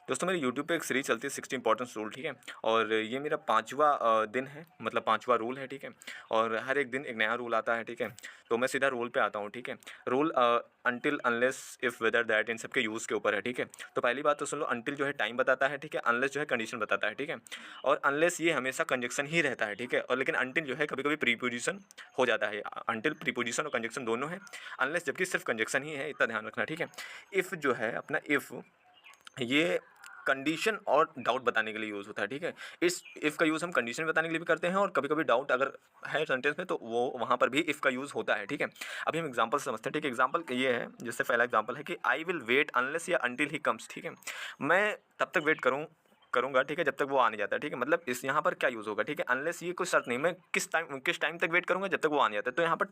दोस्तों मेरी यूट्यूब पे एक सीरीज चलती है 60 इंपॉर्टेंस रूल, ठीक है। और ये मेरा 5वां दिन है, मतलब 5वां रूल है, ठीक है। और हर एक दिन एक नया रूल आता है, ठीक है। तो मैं सीधा रूल पे आता हूँ, ठीक है। Rule until unless if whether that, इन सब के यूज़ के ऊपर है, ठीक है। तो पहली बात तो सुन लो, अनटिल जो है टाइम बताता है, ठीक है। अनलेस जो है कंडीशन बताता है, ठीक है। और अनलेस ये हमेशा कंजक्शन ही रहता है, ठीक है। और लेकिन अनटिल जो है कभी कभी प्रीपोजिशन हो जाता है। अनटिल प्रीपोजिशन और कंजक्शन दोनों है। अनलेस जबकि सिर्फ कंजक्शन ही है, इतना ध्यान रखना, ठीक है। इफ़ जो है अपना इफ़, ये कंडीशन और डाउट बताने के लिए यूज़ होता है, ठीक है। इस इफ़ का यूज़ हम कंडीशन बताने के लिए भी करते हैं और कभी कभी डाउट अगर है सेंटेंस में तो वो वहाँ पर भी इफ़ का यूज़ होता है, ठीक है। अभी हम एग्जांपल समझते हैं, ठीक है। एग्जांपल ये है, जैसे पहला एग्जांपल है कि आई विल वेट अनलेस या अनटिल ही कम्स, ठीक है। मैं तब तक वेट करूँगा, ठीक है, जब तक वो आ नहीं जाता है, ठीक है। मतलब इस यहाँ पर क्या यूज़ होगा, ठीक है। अनलेस ये कोई शर्त नहीं, मैं किस टाइम तक वेट करूँगा, जब तक वो आ नहीं जाता है। तो यहाँ पर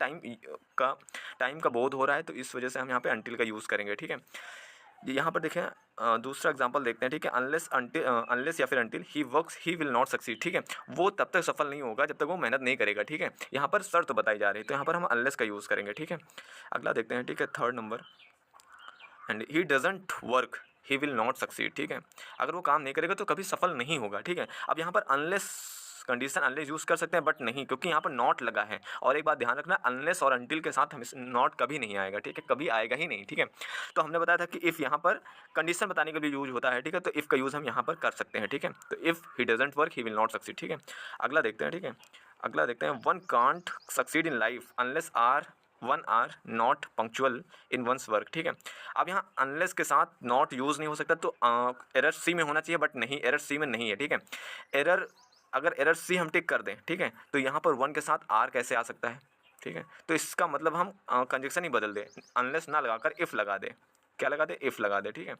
टाइम का बोध हो रहा है, तो इस वजह से हम यहाँ पे अनटिल का यूज़ करेंगे, ठीक है। यहाँ पर देखें, दूसरा एग्जांपल देखते हैं, ठीक है। अनलेस या फिर until he works he will not succeed, ठीक है। वो तब तक सफल नहीं होगा जब तक वो मेहनत नहीं करेगा, ठीक है। यहाँ पर शर्त बताई जा रही है, तो यहाँ पर हम अनलेस का यूज़ करेंगे, ठीक है। अगला देखते हैं, ठीक है, third number, and he doesn't work he will not succeed, ठीक है। अगर वो काम नहीं करेगा तो कभी सफल नहीं होगा, ठीक है। अब यहाँ पर अनलेस कंडीशन अनलेस यूज़ कर सकते हैं, बट नहीं, क्योंकि यहाँ पर नॉट लगा है। और एक बात ध्यान रखना, अनलेस और अनटिल के साथ हमें नॉट कभी नहीं आएगा, ठीक है। कभी आएगा ही नहीं, ठीक है। तो हमने बताया था कि इफ़ यहाँ पर कंडीशन बताने के लिए यूज होता है, ठीक है। तो इफ़ का यूज़ हम यहाँ पर कर सकते हैं, ठीक है। तो if he doesn't work he will not succeed, ठीक है। अगला देखते हैं, ठीक है। अगला देखते हैं, one can't succeed in life unless one are not punctual in one's work, ठीक है। अब यहाँ अनलेस के साथ नॉट यूज़ नहीं हो सकता, तो एरर सी में होना चाहिए, बट नहीं, एरर सी में नहीं है, ठीक है। एरर अगर एरर सी हम टिक कर दें, ठीक है, तो यहाँ पर वन के साथ आर कैसे आ सकता है, ठीक है। तो इसका मतलब हम कंजक्शन ही बदल दें, अनलेस ना लगाकर इफ़ लगा दें। क्या लगा दे, इफ़ लगा दे, ठीक है।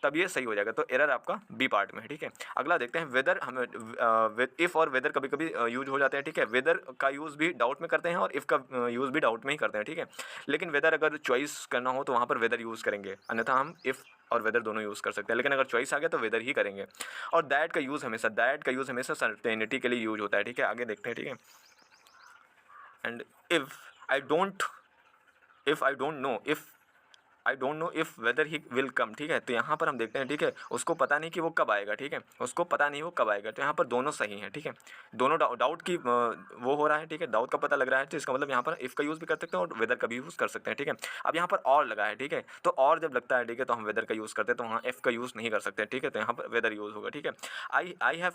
तब ये सही हो जाएगा। तो एरर आपका बी पार्ट में है, ठीक है। अगला देखते हैं, वेदर। हमें इफ़ और वेदर कभी कभी यूज हो जाते हैं, ठीक है। वेदर का यूज़ भी डाउट में करते हैं और इफ़ का यूज़ भी डाउट में ही करते हैं, ठीक है। लेकिन वेदर अगर चॉइस करना हो तो वहाँ पर वेदर यूज़ करेंगे, अन्यथा हम इफ़ और वेदर दोनों यूज़ कर सकते हैं। लेकिन अगर चॉइस आ गया तो वेदर ही करेंगे। और दैट का यूज़ हमेशा सर्टेनिटी के लिए यूज होता है, ठीक है। आगे देखते हैं, ठीक है। And if I don't know if weather he will come, ठीक है। तो यहाँ पर हम देखते हैं, ठीक है, उसको पता नहीं कि वो कब आएगा, ठीक है। उसको पता नहीं वो कब आएगा, तो यहाँ पर दोनों सही हैं, ठीक है। दोनों डाउट की वो हो रहा है, ठीक है, डाउट का पता लग रहा है। तो इसका मतलब यहाँ पर इफ़ का यूज़ भी कर सकते हैं और वेदर का भी यूज़ कर सकते हैं, ठीक है। अब यहाँ पर और लगा है, ठीक है। तो और जब लगता है, ठीक है, तो हम वेदर का यूज़ करते हैं, तो वहाँ इफ़ का यूज़ नहीं कर सकते, ठीक है। तो यहाँ पर वेदर यूज़ होगा, ठीक है। I have